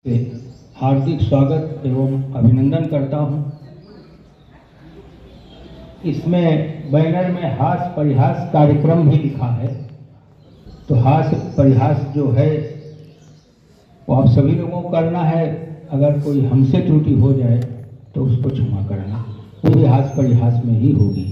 से हार्दिक स्वागत एवं अभिनंदन करता हूं। इसमें बैनर में हास्य परिहास कार्यक्रम भी लिखा है, तो हास्य परिहास जो है वो आप सभी लोगों को करना है। अगर कोई हमसे त्रुटि हो जाए तो उसको क्षमा करना, वो भी हास्य परिहास में ही होगी।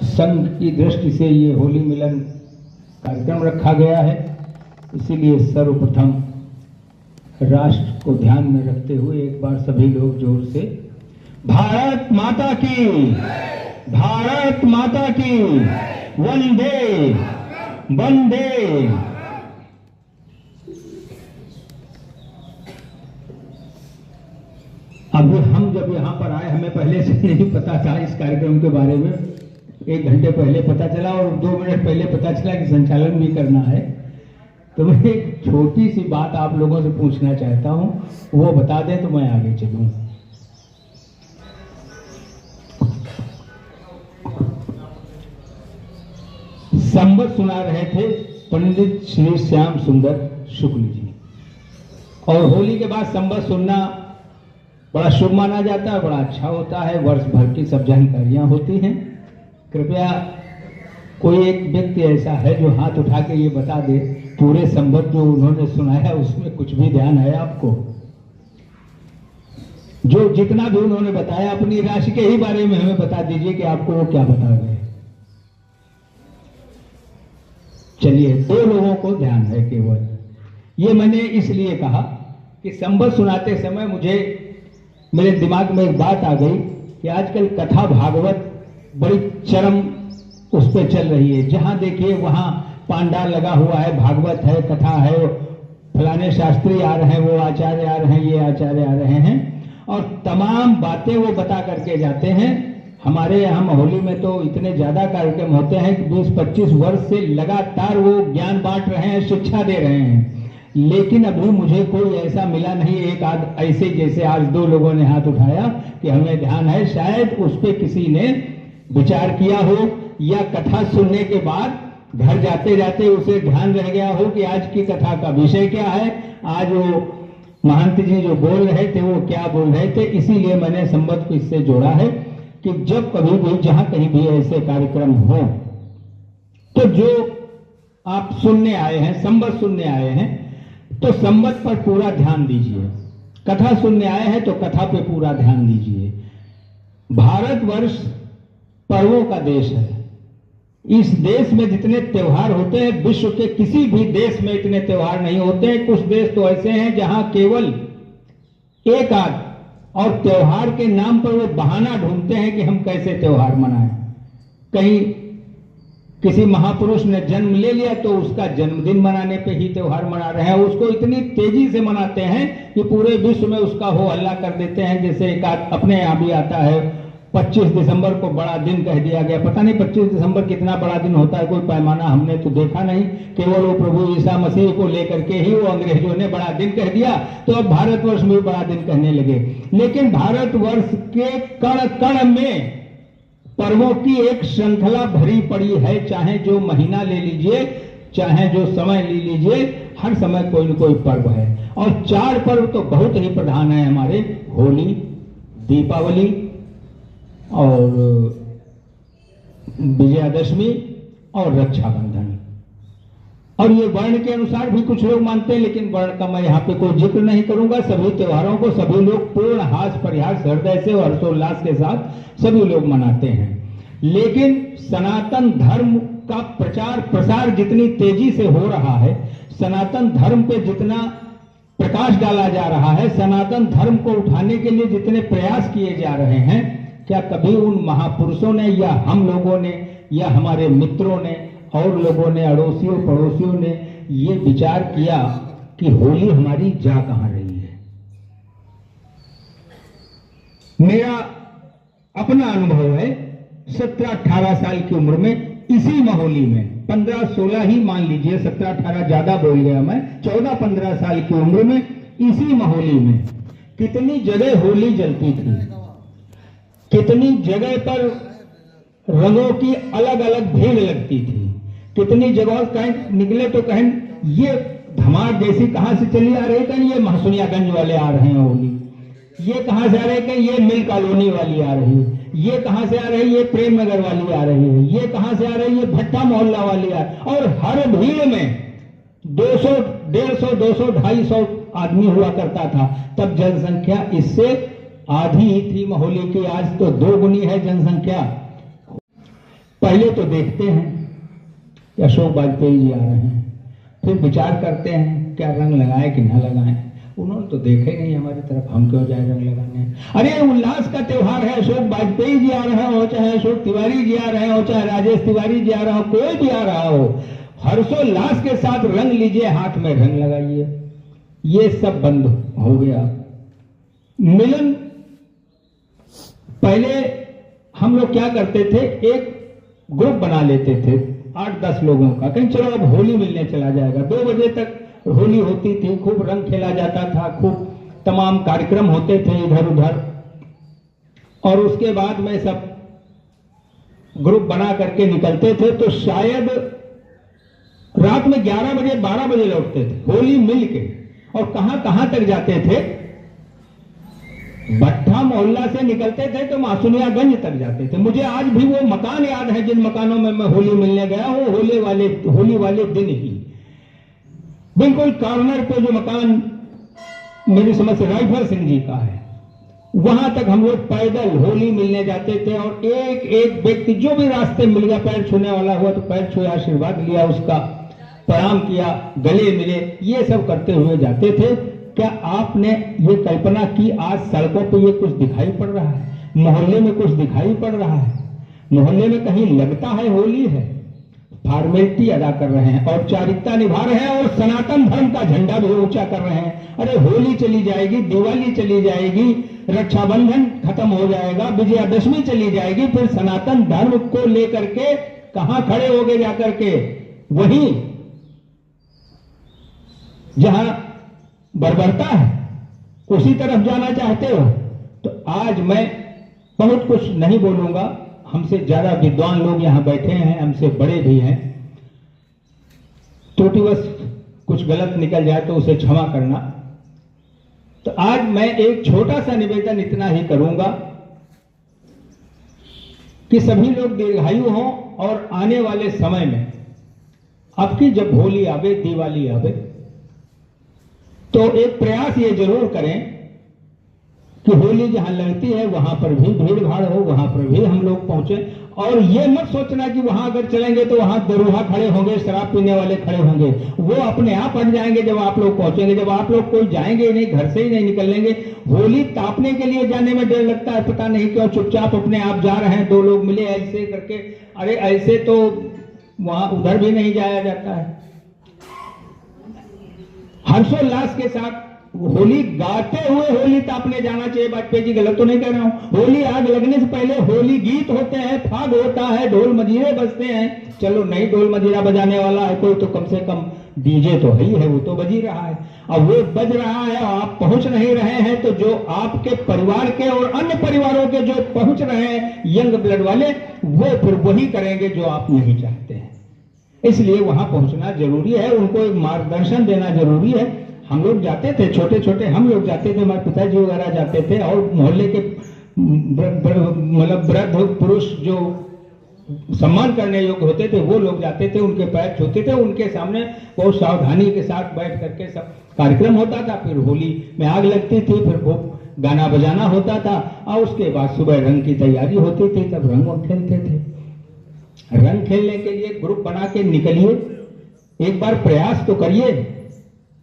संघ की दृष्टि से ये होली मिलन कार्यक्रम रखा गया है, इसीलिए सर्वप्रथम राष्ट्र को ध्यान में रखते हुए एक बार सभी लोग जोर से भारत माता की, भारत माता की, वंदे वंदे। अब हम जब यहाँ पर आए, हमें पहले से नहीं पता था इस कार्यक्रम के बारे में। 1 घंटे पहले पता चला और 2 मिनट पहले पता चला कि संचालन भी करना है। तो मैं एक छोटी सी बात आप लोगों से पूछना चाहता हूं, वो बता दें तो मैं आगे चलूं। संबत सुना रहे थे पंडित श्री श्याम सुंदर शुक्ल जी, और होली के बाद संबत सुनना बड़ा शुभ माना जाता है, बड़ा अच्छा होता है। वर्ष भर की सब जानकारियां होती हैं। कृपया कोई एक व्यक्ति ऐसा है जो हाथ उठा के ये बता दे, पूरे संबत जो उन्होंने सुनाया उसमें कुछ भी ध्यान है आपको? जो जितना भी उन्होंने बताया अपनी राशि के ही बारे में हमें बता दीजिए कि आपको वो क्या बता गए। चलिए, 2 लोगों को ध्यान है केवल। ये मैंने इसलिए कहा कि संबत सुनाते समय मुझे मेरे दिमाग में एक बात आ गई कि आजकल कथा भागवत बड़ी चरम उस पर चल रही है। जहां देखिए वहां पांडाल लगा हुआ है, भागवत है, कथा है, फलाने शास्त्री आ रहे हैं, वो आचार्य आ रहे हैं, ये आचार्य आ रहे हैं, और तमाम बातें वो बता करके जाते हैं। हमारे यहाँ होली में तो इतने ज्यादा कार्यक्रम होते हैं कि 20-25 वर्ष से लगातार वो ज्ञान बांट रहे हैं, शिक्षा दे रहे हैं। लेकिन अभी मुझे कोई ऐसा मिला नहीं, एक आध ऐसे जैसे आज 2 लोगों ने हाथ उठाया कि हमें ध्यान है। शायद उस पर किसी ने विचार किया हो, या कथा सुनने के बाद घर जाते जाते उसे ध्यान रह गया हो कि आज की कथा का विषय क्या है, आज वो महंत जी जो बोल रहे थे वो क्या बोल रहे थे। इसीलिए मैंने संबत को इससे जोड़ा है कि जब कभी भी जहां कहीं भी ऐसे कार्यक्रम हो, तो जो आप सुनने आए हैं, संबत सुनने आए हैं, तो संबत पर पूरा ध्यान दीजिए। कथा सुनने आए हैं तो कथा पे पूरा ध्यान दीजिए। भारतवर्ष पर्वों का देश है। इस देश में जितने त्योहार होते हैं, विश्व के किसी भी देश में इतने त्योहार नहीं होते हैं। कुछ देश तो ऐसे हैं जहां केवल एक आध, और त्योहार के नाम पर वो बहाना ढूंढते हैं कि हम कैसे त्योहार मनाएं। कहीं किसी महापुरुष ने जन्म ले लिया तो उसका जन्मदिन मनाने पे ही त्योहार मना रहे हैं। उसको इतनी तेजी से मनाते हैं कि पूरे विश्व में उसका हो हल्ला कर देते हैं। जैसे एक अपने यहाँ भी आता है, 25 दिसंबर को बड़ा दिन कह दिया गया। पता नहीं 25 दिसंबर कितना बड़ा दिन होता है, कोई पैमाना हमने तो देखा नहीं। केवल वो प्रभु ईसा मसीह को लेकर के ही वो अंग्रेजों ने बड़ा दिन कह दिया, तो अब भारतवर्ष में भी बड़ा दिन कहने लगे। लेकिन भारतवर्ष के कण कण में पर्वों की एक श्रृंखला भरी पड़ी है। चाहे जो महीना ले लीजिए, चाहे जो समय ले लीजिए, हर समय कोई न कोई पर्व है। और 4 पर्व तो बहुत ही प्रधान है हमारे, होली, दीपावली और विजयादशमी और रक्षाबंधन। और ये वर्ण के अनुसार भी कुछ लोग मानते हैं, लेकिन वर्ण का मैं यहाँ पे कोई जिक्र नहीं करूंगा। सभी त्योहारों को सभी लोग पूर्ण हास्य परिहास हृदय से और हर्षोल्लास के साथ सभी लोग मनाते हैं। लेकिन सनातन धर्म का प्रचार प्रसार जितनी तेजी से हो रहा है, सनातन धर्म पे जितना प्रकाश डाला जा रहा है, सनातन धर्म को उठाने के लिए जितने प्रयास किए जा रहे हैं, क्या कभी उन महापुरुषों ने या हम लोगों ने या हमारे मित्रों ने और लोगों ने, अड़ोसियों पड़ोसियों ने ये विचार किया कि होली हमारी जा कहां रही है? मेरा अपना अनुभव है, 17-18 साल की उम्र में इसी माहौली में, 15-16 ही मान लीजिए, 17-18 ज्यादा बोल गया मैं, 14-15 साल की उम्र में इसी माहौली में कितनी जगह होली जलती थी, कितनी जगह पर रंगों की अलग अलग भीड़ लगती थी, कितनी जगह कहीं निकले तो कहीं ये धमाक जैसी कहां से चली आ रही, कहीं ये महसुनियागंज वाले आ रहे हैं होली, ये कहां से आ रहे हैं, कहीं ये मिल कॉलोनी वाली आ रही है, ये कहां से आ रही है, ये प्रेम नगर वाली आ रही है, ये कहां से आ रही है, ये भट्टा मोहल्ला वाली आ रही है। और हर भीड़ में 200, 150, 200, 250 आदमी हुआ करता था। तब जनसंख्या इससे आधी ही थी होली की, आज तो 2 गुनी है जनसंख्या। पहले तो देखते हैं कि अशोक वाजपेयी जी आ रहे हैं, फिर विचार करते हैं क्या रंग लगाएं कि ना लगाएं। उन्होंने तो देखा ही नहीं हमारी तरफ, हम क्यों जाए रंग लगाने। अरे उल्लास का त्योहार है, अशोक वाजपेयी जी आ रहे हो, चाहे अशोक तिवारी जी आ रहे हो, चाहे राजेश तिवारी जी आ रहा हो, कोई भी आ रहा हो, हर्षोल्लास के साथ रंग लीजिए, हाथ में रंग लगाइए। ये सब बंद हो गया। मिलन, पहले हम लोग क्या करते थे, एक ग्रुप बना लेते थे 8-10 लोगों का, कहीं चलो अब होली मिलने चला जाएगा। 2 बजे तक होली होती थी, खूब रंग खेला जाता था, खूब तमाम कार्यक्रम होते थे इधर उधर। और उसके बाद में सब ग्रुप बना करके निकलते थे, तो शायद रात में 11 बजे 12 बजे लौटते थे होली मिल के। और कहां कहां तक जाते थे, भट्टा मोहल्ला से निकलते थे तो मासूनियागंज तक जाते थे। मुझे आज भी वो मकान याद है जिन मकानों में मैं होली मिलने गया हूं, होली वाले दिन ही बिल्कुल कॉर्नर पे जो मकान मेरी समझ से राइफल सिंह जी का है, वहां तक हम लोग पैदल होली मिलने जाते थे। और एक एक व्यक्ति जो भी रास्ते मिल गया, पैर छूने वाला हुआ तो पैर छुए, आशीर्वाद लिया, उसका प्रणाम किया, गले मिले, ये सब करते हुए जाते थे। क्या आपने ये कल्पना की आज सड़कों पे ये कुछ दिखाई पड़ रहा है, मोहल्ले में कुछ दिखाई पड़ रहा है, मोहल्ले में कहीं लगता है होली है? फॉर्मेलिटी अदा कर रहे हैं, औपचारिकता निभा रहे हैं और सनातन धर्म का झंडा भी ऊंचा कर रहे हैं। अरे होली चली जाएगी, दिवाली चली जाएगी, रक्षाबंधन खत्म हो जाएगा, विजयादशमी चली जाएगी, फिर सनातन धर्म को लेकर के कहां खड़े होगे जाकर के? वहीं जहां बर्बरता है उसी तरफ जाना चाहते हो। तो आज मैं बहुत कुछ नहीं बोलूंगा, हमसे ज्यादा विद्वान लोग यहां बैठे हैं, हमसे बड़े भी हैं, त्रुटिवश कुछ गलत निकल जाए तो उसे क्षमा करना। तो आज मैं एक छोटा सा निवेदन इतना ही करूंगा कि सभी लोग दीर्घायु हों और आने वाले समय में अब की जब होली आवे, दिवाली आवे, तो एक प्रयास ये जरूर करें कि होली जहां लगती है वहां पर भी भीड़ भाड़ हो, वहां पर भी हम लोग पहुंचे। और ये मत सोचना कि वहां अगर चलेंगे तो वहां दरोहा खड़े होंगे, शराब पीने वाले खड़े होंगे, वो अपने आप हट जाएंगे जब आप लोग पहुंचेंगे। जब आप लोग कोई जाएंगे ही नहीं, घर से ही नहीं निकलेंगे, होली तापने के लिए जाने में डर लगता है, पता नहीं क्यों, चुपचाप अपने आप जा रहे हैं, 2 लोग मिले ऐसे करके। अरे ऐसे तो वहां उधर भी नहीं जाया जाता है। हर्षोल्लास के साथ होली गाते हुए होली तापने जाना चाहिए। वाजपेयी जी गलत तो नहीं कह रहा हूं। होली आग लगने से पहले होली गीत होते हैं, फाग होता है, ढोल मजीरे बजते हैं। चलो नहीं ढोल मजीरा बजाने वाला है कोई तो कम से कम डीजे तो ही है, वो तो बज ही रहा है। अब वो बज रहा है और आप पहुंच नहीं रहे हैं, तो जो आपके परिवार के और अन्य परिवारों के जो पहुंच रहे हैं यंग ब्लड वाले, वो फिर वही करेंगे जो आप नहीं चाहते हैं। इसलिए वहां पहुंचना जरूरी है, उनको एक मार्गदर्शन देना जरूरी है। हम लोग जाते थे, छोटे छोटे हम लोग जाते थे, हमारे पिताजी वगैरह जाते थे, और मोहल्ले के मतलब वृद्ध पुरुष जो सम्मान करने योग्य होते थे वो लोग जाते थे, उनके पैर छूते थे, उनके सामने बहुत सावधानी के साथ बैठ करके सब कार्यक्रम होता था। फिर होली में आग लगती थी, फिर खूब गाना बजाना होता था, और उसके बाद सुबह रंग की तैयारी होती थी, तब रंग खेलते थे। रंग खेलने के लिए ग्रुप बना के निकलिए, एक बार प्रयास तो करिए।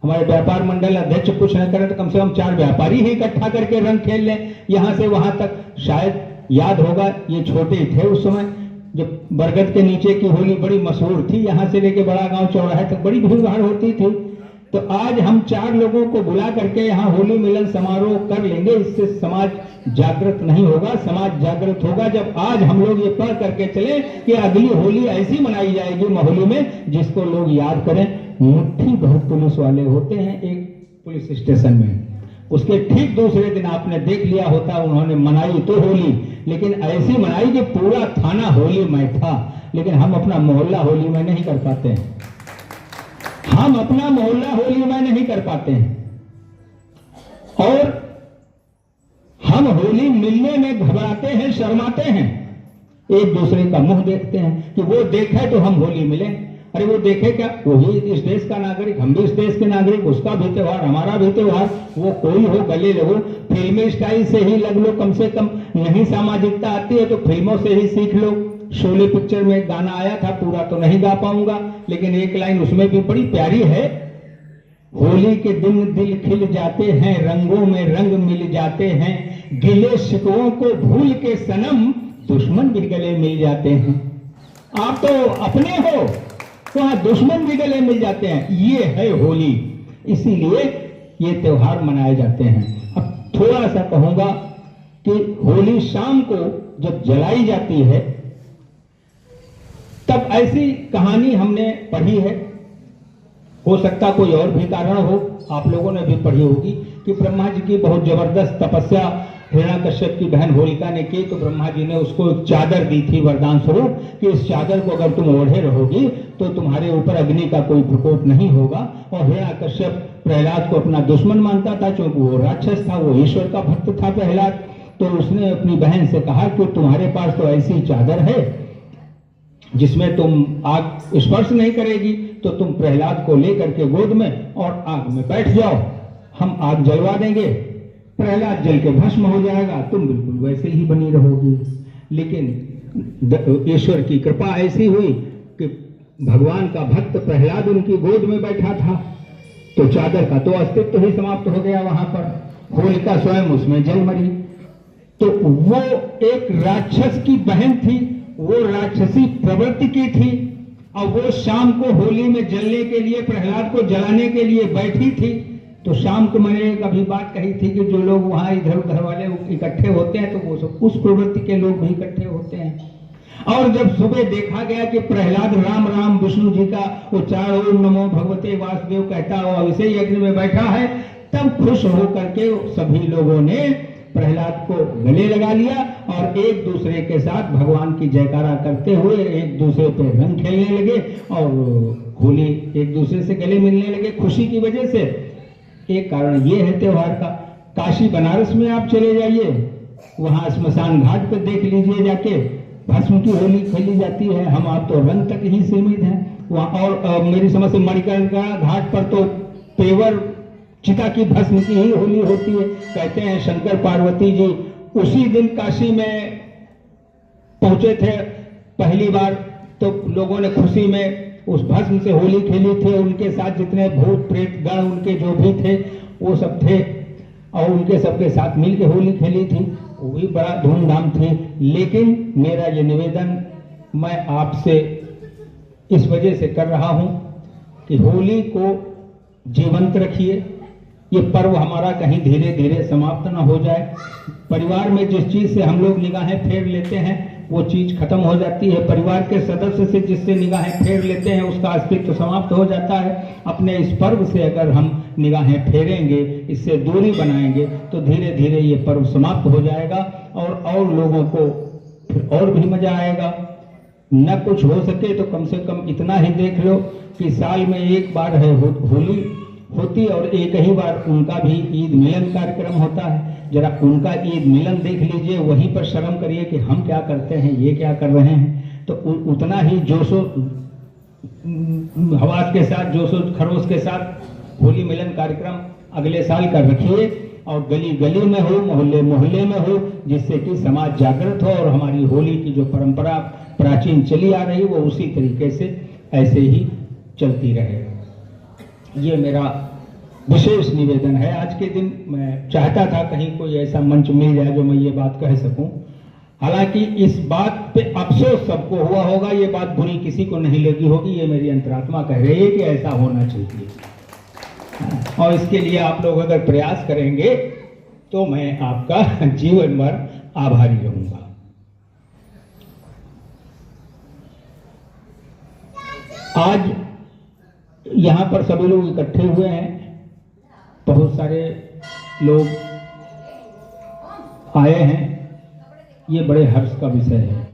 हमारे व्यापार मंडल अध्यक्ष कुछ न करें तो कम से कम 4 व्यापारी ही इकट्ठा करके रंग खेल लें, यहां से वहां तक। शायद याद होगा, ये छोटे ही थे उस समय, जब बरगद के नीचे की होली बड़ी मशहूर थी, यहां से लेके बड़ा गांव चौराहे तक बड़ी भीड़ भाड़ होती थी। तो आज हम 4 लोगों को बुला करके यहाँ होली मिलन समारोह कर लेंगे। इससे समाज जागृत नहीं होगा, समाज जागृत होगा जब आज हम लोग ये पढ़ करके चले कि अगली होली ऐसी मनाई जाएगी मोहल्ले में जिसको लोग याद करें। मुट्ठी बहुत पुलिस वाले होते हैं एक पुलिस स्टेशन में, उसके ठीक दूसरे दिन आपने देख लिया होता उन्होंने मनाई तो होली, लेकिन ऐसी मनाई कि पूरा थाना होली में था। लेकिन हम अपना मोहल्ला होली में नहीं कर पाते हैं। हम अपना मोहल्ला होली में नहीं कर पाते हैं और हम होली मिलने में घबराते हैं, शर्माते हैं, एक दूसरे का मुंह देखते हैं कि वो देखे तो हम होली मिले। अरे वो देखे क्या, वो ही इस देश का नागरिक, हम भी इस देश के नागरिक, उसका भी त्योहार हमारा भी त्योहार, वो कोई हो गले लगो, फिल्मी स्टाइल से ही लग लो, कम से कम नहीं सामाजिकता आती है तो फिल्मों से ही सीख लो। शोले पिक्चर में एक गाना आया था, पूरा तो नहीं गा पाऊंगा लेकिन एक लाइन उसमें भी बड़ी प्यारी है, होली के दिन दिल खिल जाते हैं, रंगों में रंग मिल जाते हैं, गिले शिकवों को भूल के सनम दुश्मन भी गले मिल जाते हैं। आप तो अपने हो तो वहां दुश्मन भी गले मिल जाते हैं, ये है होली, इसीलिए ये त्योहार मनाए जाते हैं। अब थोड़ा सा कहूंगा कि होली शाम को जब जलाई जाती है तब ऐसी कहानी हमने पढ़ी है, हो सकता कोई और भी कारण हो, आप लोगों ने भी पढ़ी होगी कि ब्रह्मा जी की बहुत जबरदस्त तपस्या हिरण्यकश्यप की बहन होलिका ने की, तो ब्रह्मा जी ने उसको एक चादर दी थी वरदान स्वरूप कि इस चादर को अगर तुम ओढ़े रहोगी तो तुम्हारे ऊपर अग्नि का कोई प्रकोप नहीं होगा। और हिरण्यकश्यप प्रहलाद को अपना दुश्मन मानता था क्योंकि वो राक्षस था, वो ईश्वर का भक्त था प्रहलाद। तो उसने अपनी बहन से कहा कि तुम्हारे पास तो ऐसी चादर है जिसमें तुम आग स्पर्श नहीं करेगी, तो तुम प्रहलाद को लेकर के गोद में और आग में बैठ जाओ, हम आग जलवा देंगे, प्रहलाद जल के भस्म हो जाएगा, तुम बिल्कुल वैसे ही बनी रहोगी। लेकिन ईश्वर की कृपा ऐसी हुई कि भगवान का भक्त प्रहलाद उनकी गोद में बैठा था, तो चादर का तो अस्तित्व ही समाप्त हो गया वहां पर, होलिका स्वयं उसमें जल मरी। तो वो एक राक्षस की बहन थी, वो राक्षसी प्रवृत्ति की थी, और वो शाम को होली में जलने के लिए, प्रहलाद को जलाने के लिए बैठी थी। तो शाम को मैंने कभी बात कही थी कि जो लोग वहां इधर उधर वाले इकट्ठे होते हैं तो वो सब उस प्रवृत्ति के लोग भी इकट्ठे होते हैं। और जब सुबह देखा गया कि प्रहलाद राम राम विष्णु जी का उच्चारण ओम नमो भगवते वासुदेव कहता हुआ वैसे ही यज्ञ में बैठा है, तब खुश होकर के सभी लोगों ने प्रहलाद को गले लगा लिया और एक दूसरे के साथ भगवान की जयकारा करते हुए एक दूसरे पर रंग खेलने लगे और होली एक दूसरे से गले मिलने लगे खुशी की वजह से। एक कारण ये है त्योहार का। काशी बनारस में आप चले जाइए, वहां स्मशान घाट पे देख लीजिए जाके, भस्म की होली खेली जाती है, हम आप तो रंग तक ही सीमित हैं वहां। और मेरी समझ से मणिकर्णिका घाट पर तो पेवर चिता की भस्म की ही होली होती है। कहते हैं शंकर पार्वती जी उसी दिन काशी में पहुंचे थे पहली बार, तो लोगों ने खुशी में उस भस्म से होली खेली थी, उनके साथ जितने भूत प्रेत गण उनके जो भी थे वो सब थे और उनके सबके साथ मिलकर होली खेली थी, वो भी बड़ा धूमधाम थी। लेकिन मेरा ये निवेदन मैं आपसे इस वजह से कर रहा हूं कि होली को जीवंत रखिए, ये पर्व हमारा कहीं धीरे धीरे समाप्त ना हो जाए। परिवार में जिस चीज से हम लोग निगाहें फेर लेते हैं वो चीज खत्म हो जाती है, परिवार के सदस्य से जिससे निगाहें फेर लेते हैं उसका अस्तित्व समाप्त हो जाता है। अपने इस पर्व से अगर हम निगाहें फेरेंगे, इससे दूरी बनाएंगे तो धीरे धीरे ये पर्व समाप्त हो जाएगा और लोगों को फिर और भी मजा आएगा। न कुछ हो सके तो कम से कम इतना ही देख लो कि साल में एक बार है होली होती और एक ही बार उनका भी ईद मिलन कार्यक्रम होता है। जरा उनका ईद मिलन देख लीजिए, वहीं पर शर्म करिए कि हम क्या करते हैं, ये क्या कर रहे हैं। तो उतना ही जोशो हवास के साथ, जोशो खरोश के साथ होली मिलन कार्यक्रम अगले साल का रखिए और गली गली में हो, मोहल्ले मोहल्ले में हो, जिससे कि समाज जागृत हो और हमारी होली की जो परंपरा प्राचीन चली आ रही वो उसी तरीके से ऐसे ही चलती रहे। ये मेरा विशेष निवेदन है आज के दिन। मैं चाहता था कहीं कोई ऐसा मंच मिल जाए जो मैं ये बात कह सकूं। हालांकि इस बात पे अफसोस सबको हुआ होगा, ये बात बुरी किसी को नहीं लगी होगी, ये मेरी अंतरात्मा कह रही है कि ऐसा होना चाहिए और इसके लिए आप लोग अगर प्रयास करेंगे तो मैं आपका जीवन भर आभारी रहूंगा। आज यहां पर सभी लोग इकट्ठे हुए हैं, बहुत सारे लोग आए हैं, ये बड़े हर्ष का विषय है।